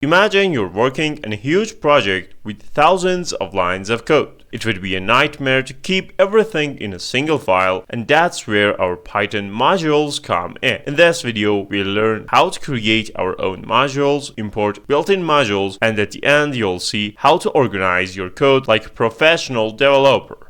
Imagine you're working on a huge project with thousands of lines of code. It would be a nightmare to keep everything in a single file, and that's where our Python modules come in. In this video, we'll learn how to create our own modules, import built-in modules, and at the end you'll see how to organize your code like a professional developer.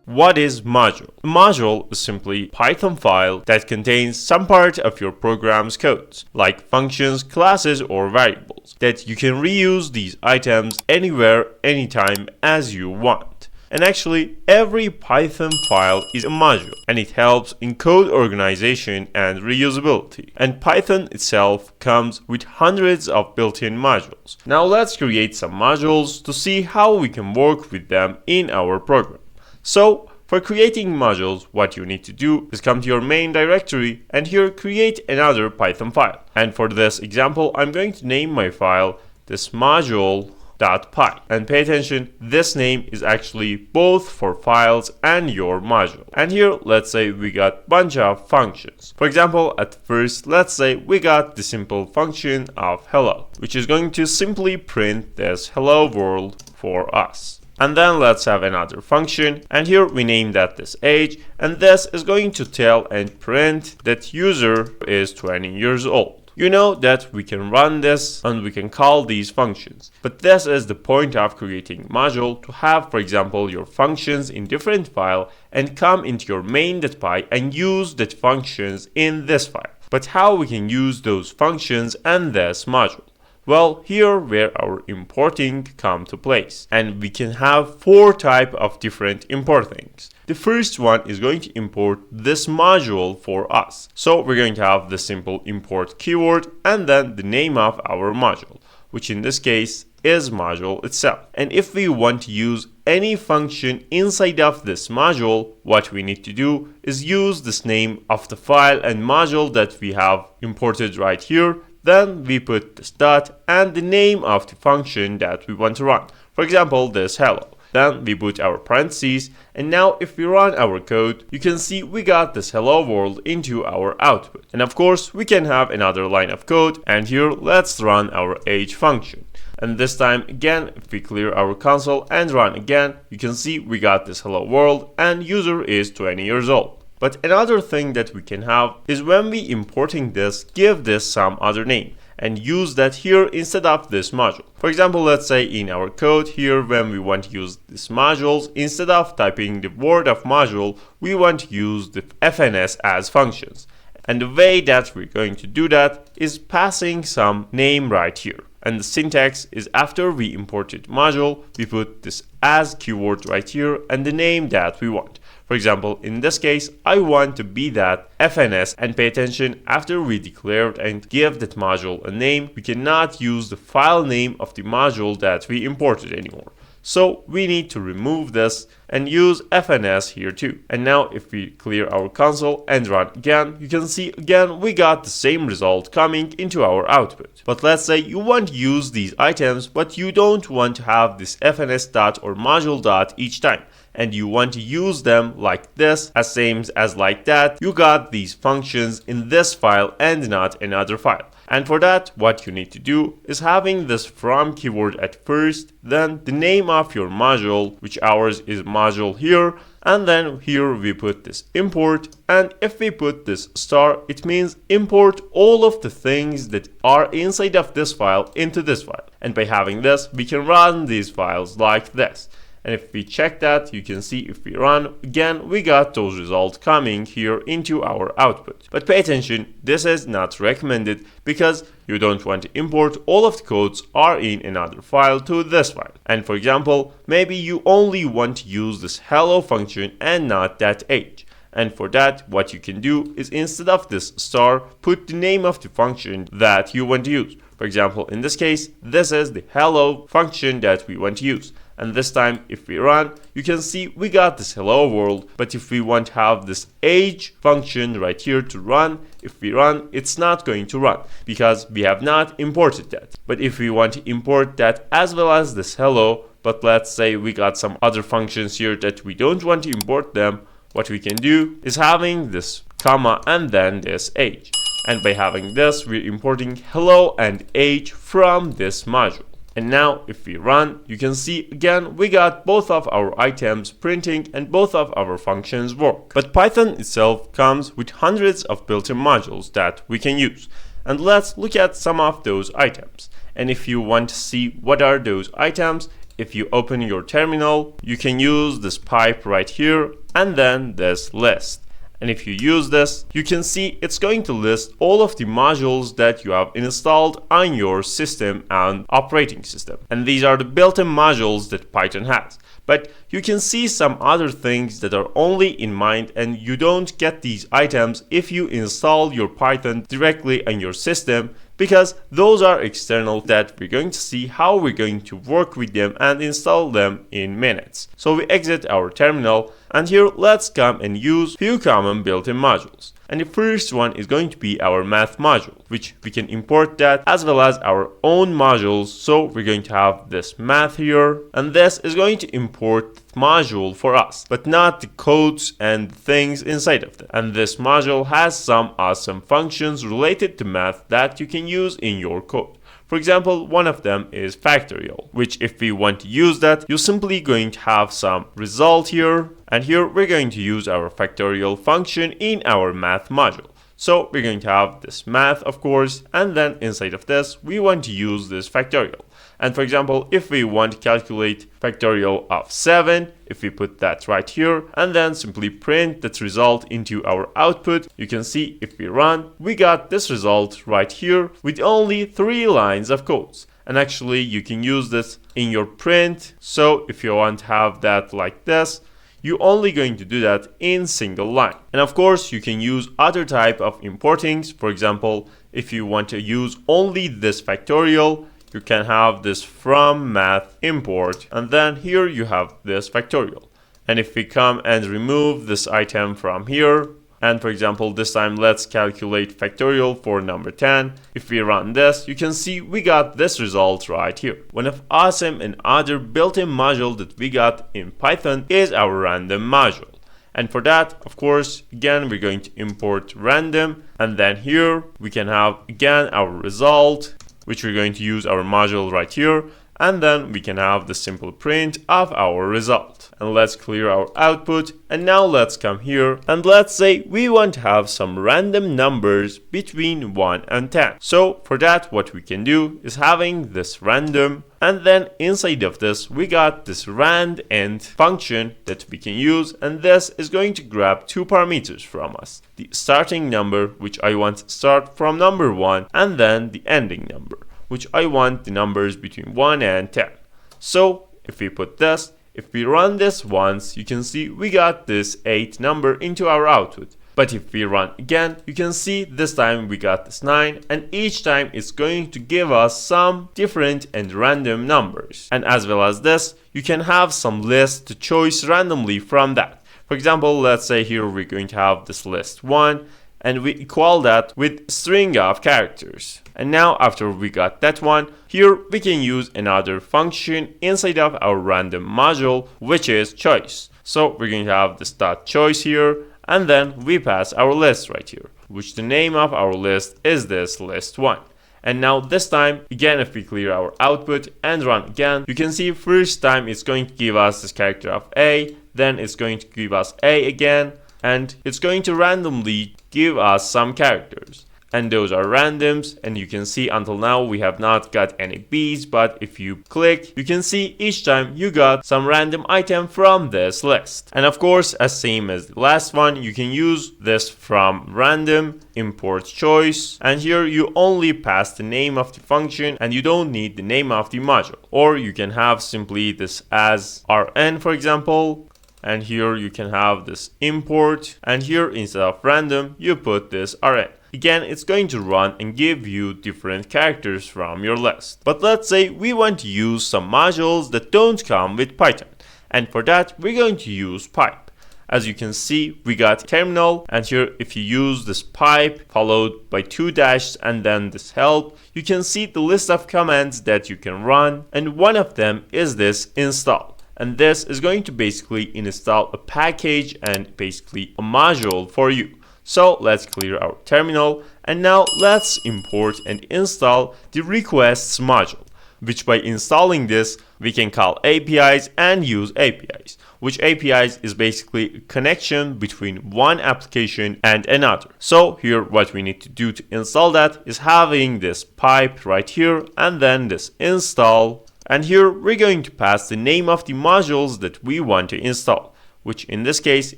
What is module? A module is simply a Python file that contains some part of your program's code, like functions, classes, or variables, that you can reuse these items anywhere, anytime as you want. And actually, every Python file is a module, and it helps in code organization and reusability. And Python itself comes with hundreds of built-in modules. Now let's create some modules to see how we can work with them in our program. So, for creating modules, what you need to do is come to your main directory and here create another Python file. And for this example, I'm going to name my file this module.py. And pay attention, this name is actually both for files and your module. And here, let's say we got a bunch of functions. For example, at first, let's say we got the simple function of hello, which is going to simply print this hello world for us. And then let's have another function, and here we name that this age, and this is going to tell and print that user is 20 years old. You know that we can run this and we can call these functions. But this is the point of creating module, to have, for example, your functions in different file and come into your main.py and use that functions in this file. But how we can use those functions and this module? Well, here where our importing come to place, and we can have four types of different importings. The first one is going to import this module for us. So we're going to have the simple import keyword and then the name of our module, which in this case is module itself. And if we want to use any function inside of this module, what we need to do is use this name of the file and module that we have imported right here. Then we put this dot and the name of the function that we want to run. For example, this hello. Then we put our parentheses, and now if we run our code, you can see we got this hello world into our output. And of course, we can have another line of code, and here let's run our age function. And this time again, if we clear our console and run again, you can see we got this hello world and user is 20 years old. But another thing that we can have is when we importing this, give this some other name and use that here instead of this module. For example, let's say in our code here, when we want to use these modules, instead of typing the word of module, we want to use the fns as functions. And the way that we're going to do that is passing some name right here. And the syntax is after we imported module, we put this as keyword right here and the name that we want. For example, in this case, I want to be that fns, and pay attention, after we declared and give that module a name, we cannot use the file name of the module that we imported anymore. So we need to remove this and use fns here too. And now if we clear our console and run again, you can see again we got the same result coming into our output. But let's say you want to use these items, but you don't want to have this fns dot or module dot each time, and you want to use them like this, as same as like that. You got these functions in this file and not another file. And for that, what you need to do is having this from keyword at first, then the name of your module, which ours is module here, and then here we put this import, and if we put this star, it means import all of the things that are inside of this file into this file. And by having this, we can run these files like this. And if we check that, you can see if we run again, we got those results coming here into our output. But pay attention, this is not recommended because you don't want to import all of the codes are in another file to this file. And for example, maybe you only want to use this hello function and not that age. And for that, what you can do is instead of this star, put the name of the function that you want to use. For example, in this case, this is the hello function that we want to use. And this time, if we run, you can see we got this hello world. But if we want to have this age function right here to run, if we run, it's not going to run because we have not imported that. But if we want to import that as well as this hello, but let's say we got some other functions here that we don't want to import them, what we can do is having this comma and then this age. And by having this, we're importing hello and age from this module. And now if we run, you can see again we got both of our items printing and both of our functions work. But Python itself comes with hundreds of built-in modules that we can use. And let's look at some of those items. And if you want to see what are those items, if you open your terminal, you can use this pipe right here and then this list. And if you use this, you can see it's going to list all of the modules that you have installed on your system and operating system. And these are the built-in modules that Python has. But you can see some other things that are only in mind, and you don't get these items if you install your Python directly on your system, because those are external that we're going to see how we're going to work with them and install them in minutes. So we exit our terminal, and here let's come and use few common built-in modules. And the first one is going to be our math module, which we can import that as well as our own modules. So we're going to have this math here, and this is going to import the module for us, but not the codes and things inside of it. And this module has some awesome functions related to math that you can use in your code. For example, one of them is factorial, which if we want to use that, you're simply going to have some result here. And here we're going to use our factorial function in our math module. So we're going to have this math, of course, and then inside of this, we want to use this factorial. And for example, if we want to calculate factorial of 7, if we put that right here and then simply print that result into our output, you can see if we run, we got this result right here with only 3 lines of codes. And actually you can use this in your print. So if you want to have that like this, you're only going to do that in single line. And of course, you can use other type of importings. For example, if you want to use only this factorial, you can have this from math import, and then here you have this factorial. And if we come and remove this item from here, and for example, this time let's calculate factorial for number 10. If we run this, you can see we got this result right here. One of awesome and other built-in module that we got in Python is our random module. And for that, of course, again, we're going to import random, and then here we can have again our result, which we're going to use our module right here, and then we can have the simple print of our result. And let's clear our output, and now let's come here and let's say we want to have some random numbers between 1 and 10. So for that, what we can do is having this random, and then inside of this we got this rand_int function that we can use, and this is going to grab 2 parameters from us: the starting number, which I want to start from number 1, and then the ending number, which I want the numbers between 1 and 10. So if we put this, if we run this once, you can see we got this 8 number into our output. But if we run again, you can see this time we got this 9, and each time it's going to give us some different and random numbers. And as well as this, you can have some list to choose randomly from that. For example, let's say here we're going to have this list 1, and we equal that with string of characters. And now after we got that one, here we can use another function inside of our random module, which is choice. So we're going to have this dot choice here, and then we pass our list right here, which the name of our list is this list 1. And now this time, again, if we clear our output and run again, you can see first time it's going to give us this character of A, then it's going to give us A again, and it's going to randomly give us some characters. And those are randoms, and you can see until now we have not got any B's, but if you click, you can see each time you got some random item from this list. And of course, as same as the last one, you can use this from random import choice, and here you only pass the name of the function and you don't need the name of the module. Or you can have simply this as rn, for example, and here you can have this import, and here instead of random you put this rn. Again, it's going to run and give you different characters from your list. But let's say we want to use some modules that don't come with Python, and for that we're going to use pipe. As you can see, we got terminal, and here if you use this pipe followed by 2 dashes and then this help, you can see the list of commands that you can run, and one of them is this install. And this is going to basically install a package and basically a module for you. So let's clear our terminal, And now let's import and install the requests module, which by installing this, we can call APIs and use APIs, which APIs is basically a connection between one application and another. So here what we need to do to install that is having this pipe right here and then this install. And here we're going to pass the name of the modules that we want to install, which in this case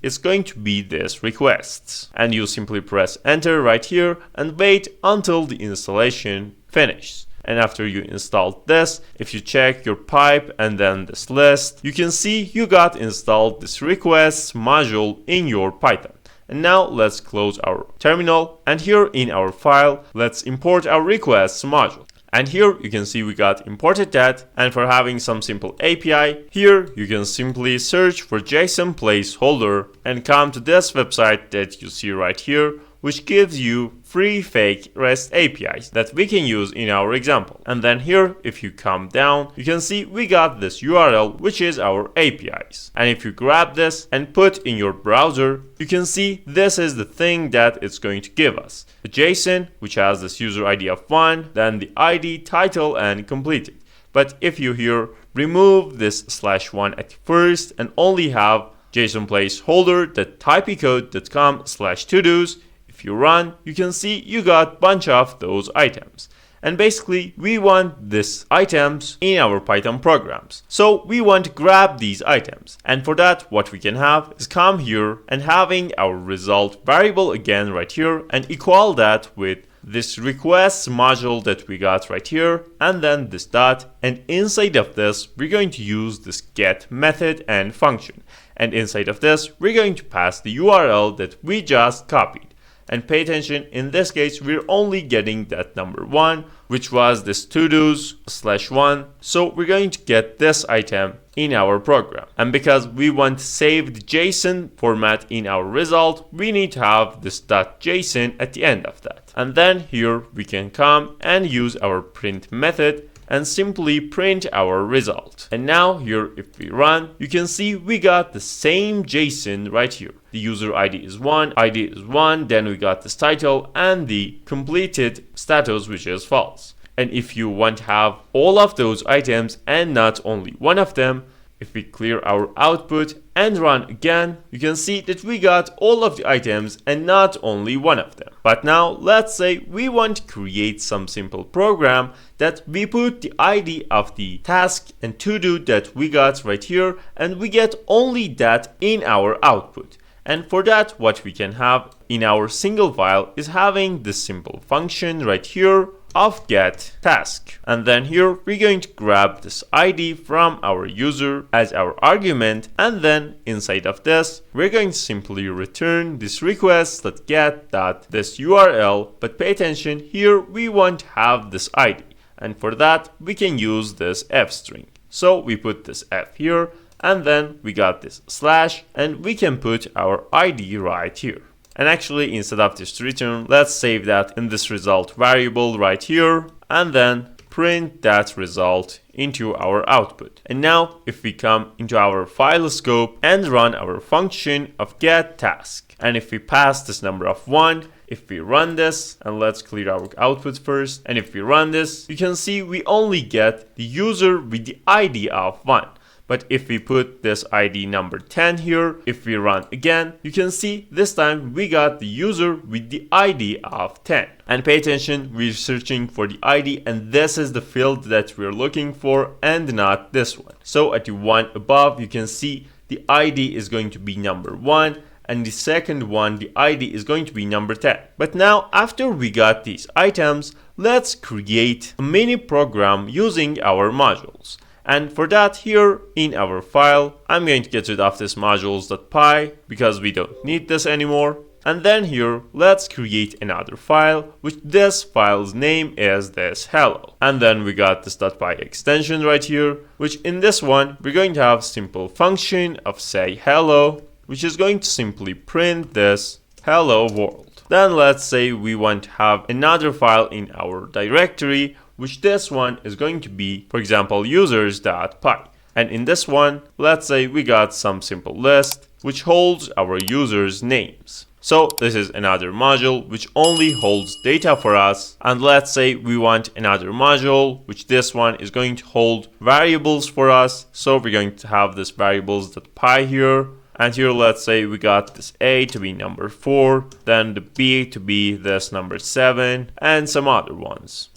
is going to be this requests. And you simply press enter right here and wait until the installation finishes. And after you installed this, if you check your pipe and then this list, you can see you got installed this requests module in your Python. And now let's close our terminal, and here in our file, let's import our requests module. And here you can see we got imported that, and for having some simple API, here you can simply search for JSON placeholder and come to this website that you see right here, which gives you free fake REST APIs that we can use in our example. And then here, if you come down, you can see we got this URL, which is our APIs. And if you grab this and put in your browser, you can see this is the thing that it's going to give us. The JSON, which has this user ID of 1, then the ID, title, and completed. But if you here remove this /1 at first and only have JSON placeholder.typecode.com/todos, if you run, you can see you got a bunch of those items. And basically, we want these items in our Python programs. So we want to grab these items. And for that, what we can have is come here and having our result variable again right here and equal that with this requests module that we got right here and then this dot. And inside of this, we're going to use this get method and function. And inside of this, we're going to pass the URL that we just copied. And pay attention, in this case, we're only getting that number 1, which was this todos /1. So we're going to get this item in our program. And because we want to save the JSON format in our result, we need to have this .json at the end of that. And then here we can come and use our print method and simply print our result. And now here, if we run, you can see we got the same JSON right here. The user ID is 1, ID is 1, then we got this title and the completed status, which is false. And if you want to have all of those items and not only one of them, if we clear our output and run again, you can see that we got all of the items and not only one of them. But now let's say we want to create some simple program that we put the ID of the task and to do that we got right here and we get only that in our output. And for that, what we can have in our single file is having this simple function right here of get task. And then here we're going to grab this ID from our user as our argument, and then inside of this we're going to simply return this request.get.this URL. But pay attention, here we want to have this ID, and for that we can use this f string. So we put this f here, and then we got this slash, and we can put our ID right here. And actually, instead of this return, let's save that in this result variable right here, and then print that result into our output. And now, if we come into our file scope and run our function of get task, and if we pass this number of 1, if we run this, and let's clear our output first, and if we run this, you can see we only get the user with the ID of 1. But if we put this ID number 10 here, if we run again, you can see this time we got the user with the ID of 10. And pay attention, we're searching for the ID, and this is the field that we're looking for and not this one. So at the one above, you can see the ID is going to be number 1, and the second one, the ID is going to be number 10. But now, after we got these items, let's create a mini program using our modules. And for that, here in our file, I'm going to get rid of this modules.py because we don't need this anymore. And then here, let's create another file, which this file's name is this hello. And then we got this .py extension right here, which in this one, we're going to have simple function of say hello, which is going to simply print this hello world. Then let's say we want to have another file in our directory, which this one is going to be, for example, users.py. And in this one, let's say we got some simple list, which holds our users' names. So this is another module which only holds data for us. And let's say we want another module, which this one is going to hold variables for us. So we're going to have this variables.py here. And here, let's say we got this A to be number 4, then the B to be this number 7, and some other ones.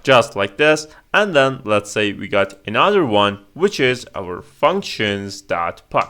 Just like this. And then let's say we got another one, which is our functions.py.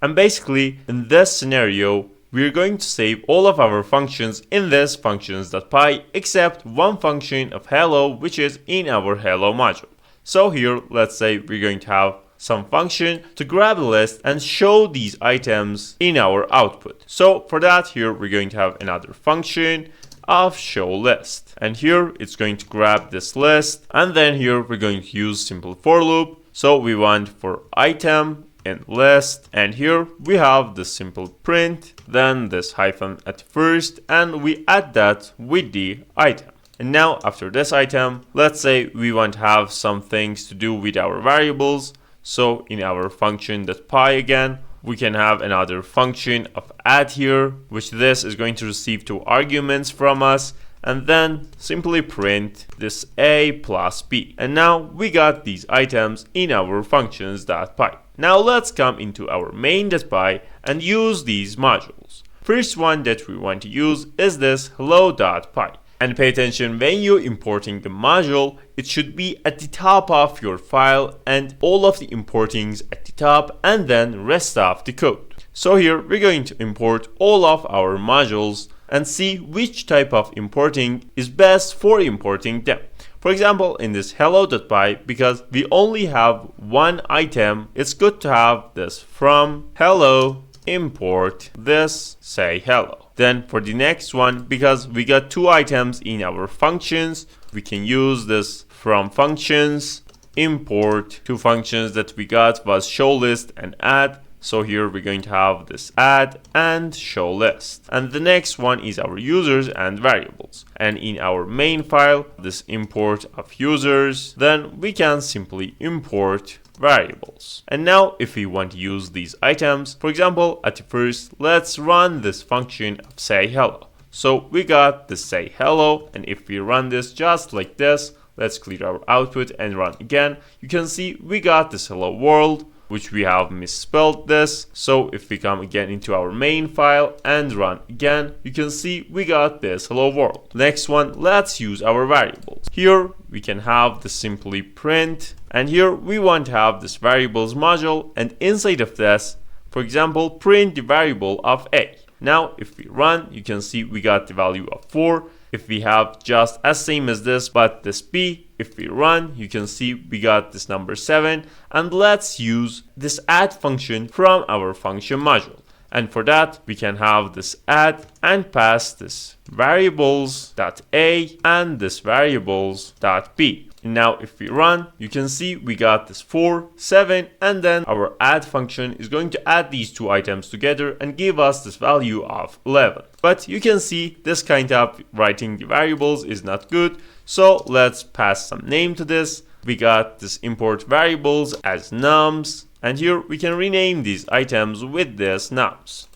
And basically, in this scenario, we're going to save all of our functions in this functions.py except one function of hello, which is in our hello module. So here, let's say we're going to have some function to grab a list and show these items in our output. So for that, here we're going to have another function of show list. And here it's going to grab this list. And then here we're going to use simple for loop. So we want for item in list. And here we have the simple print, then this hyphen at first, and we add that with the item. And now after this item, let's say we want to have some things to do with our variables. So in our function.py again, we can have another function of add here, which this is going to receive 2 arguments from us, and then simply print this A plus B. And now we got these items in our functions.py. Now let's come into our main.py and use these modules. First one that we want to use is this hello.py. And pay attention, when you're importing the module, it should be at the top of your file and all of the importings at the top and then rest of the code. So here we're going to import all of our modules and see which type of importing is best for importing them. For example, in this hello.py, because we only have one item, it's good to have this from hello import this say hello. Then for the next one, because we got 2 items in our functions, we can use this from functions import 2 functions that we got was show list and add. So here we're going to have this add and show list. And the next one is our users and variables. And in our main file, this import of users, then we can simply import variables. And now if we want to use these items, for example, at the first, let's run this function of say hello. So we got this say hello, and if we run this just like this, let's clear our output and run again, you can see we got this hello world, which we have misspelled this. So if we come again into our main file and run again, you can see we got this hello world. Next one, let's use our variables. Here we can have the simply print, and here we want to have this variables module, and inside of this, for example, print the variable of A. Now if we run, you can see we got the value of 4. If we have just as same as this but this B, if we run, you can see we got this number 7. And let's use this add function from our function module. And for that, we can have this add and pass this variables.a and this variables.b. Now if we run, you can see we got this 4, 7, and then our add function is going to add these 2 items together and give us this value of 11. But you can see this kind of writing the variables is not good. So let's pass some name to this. We got this import variables as nums, and here we can rename these items with this nums.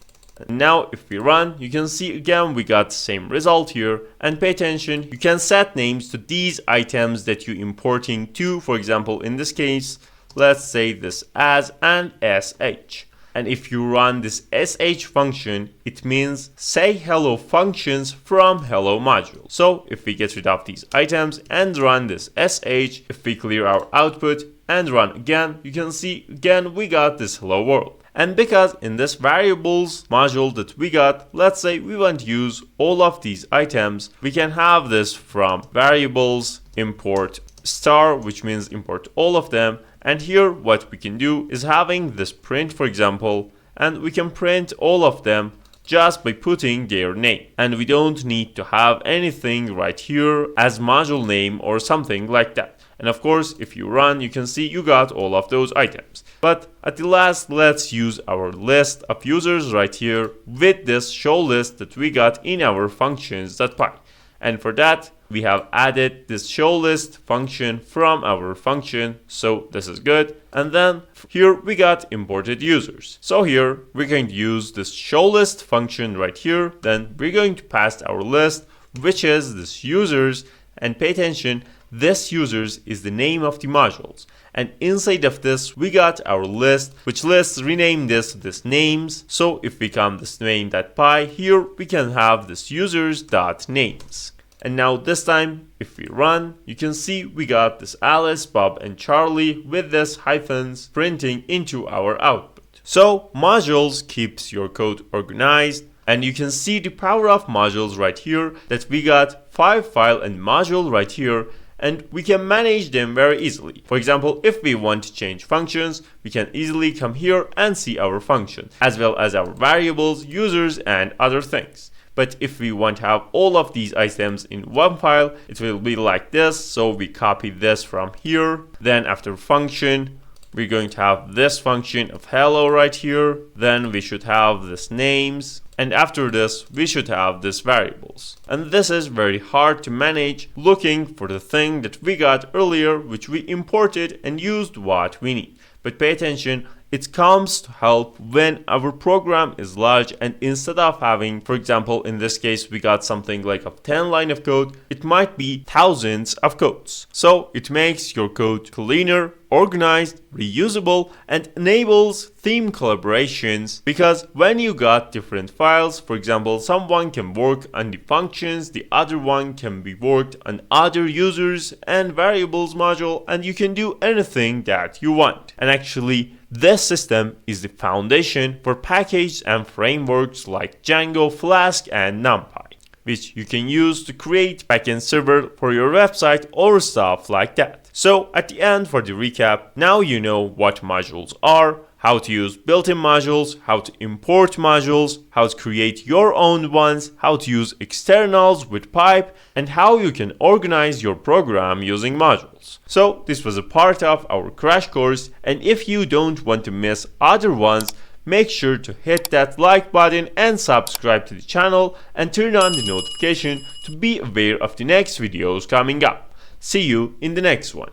Now if we run, you can see again we got the same result here, and pay attention, you can set names to these items that you're importing to. For example, in this case, let's say this as and sh. And if you run this sh function, it means say hello functions from hello module. So if we get rid of these items and run this sh, if we clear our output and run again, you can see again we got this hello world. And because in this variables module that we got, let's say we want to use all of these items, we can have this from variables import star, which means import all of them. And here what we can do is having this print, for example, and we can print all of them just by putting their name. And we don't need to have anything right here as module name or something like that. And of course, if you run, you can see you got all of those items. But at the last, let's use our list of users right here with this show list that we got in our functions.py. And for that, we have added this show list function from our function, so this is good. And then here we got imported users. So here we're going to use this show list function right here. Then we're going to pass our list, which is this users, and pay attention, this users is the name of the modules. And inside of this, we got our list, which lists rename this names. So if we come this name.py, here we can have this users.names. And now this time, if we run, you can see we got this Alice, Bob, and Charlie with this hyphens printing into our output. So modules keeps your code organized. And you can see the power of modules right here, that we got file and module right here, and we can manage them very easily. For example, if we want to change functions, we can easily come here and see our function, as well as our variables, users, and other things. But if we want to have all of these items in one file, it will be like this. So we copy this from here. Then after function, we're going to have this function of hello right here. Then we should have this names. And after this, we should have this variables. And this is very hard to manage, looking for the thing that we got earlier, which we imported and used what we need. But pay attention, it comes to help when our program is large, and instead of having, for example, in this case, we got something like a 10 line of code, it might be thousands of codes. So it makes your code cleaner, organized, reusable, and enables theme collaborations, because when you got different files, for example, someone can work on the functions, the other one can be worked on other users and variables module, and you can do anything that you want. And actually, this system is the foundation for packages and frameworks like Django, Flask, and NumPy, which you can use to create backend server for your website or stuff like that. So at the end, for the recap, now you know what modules are, how to use built-in modules, how to import modules, how to create your own ones, how to use externals with pipe, and how you can organize your program using modules. So this was a part of our crash course, and if you don't want to miss other ones, make sure to hit that like button and subscribe to the channel and turn on the notification to be aware of the next videos coming up. See you in the next one.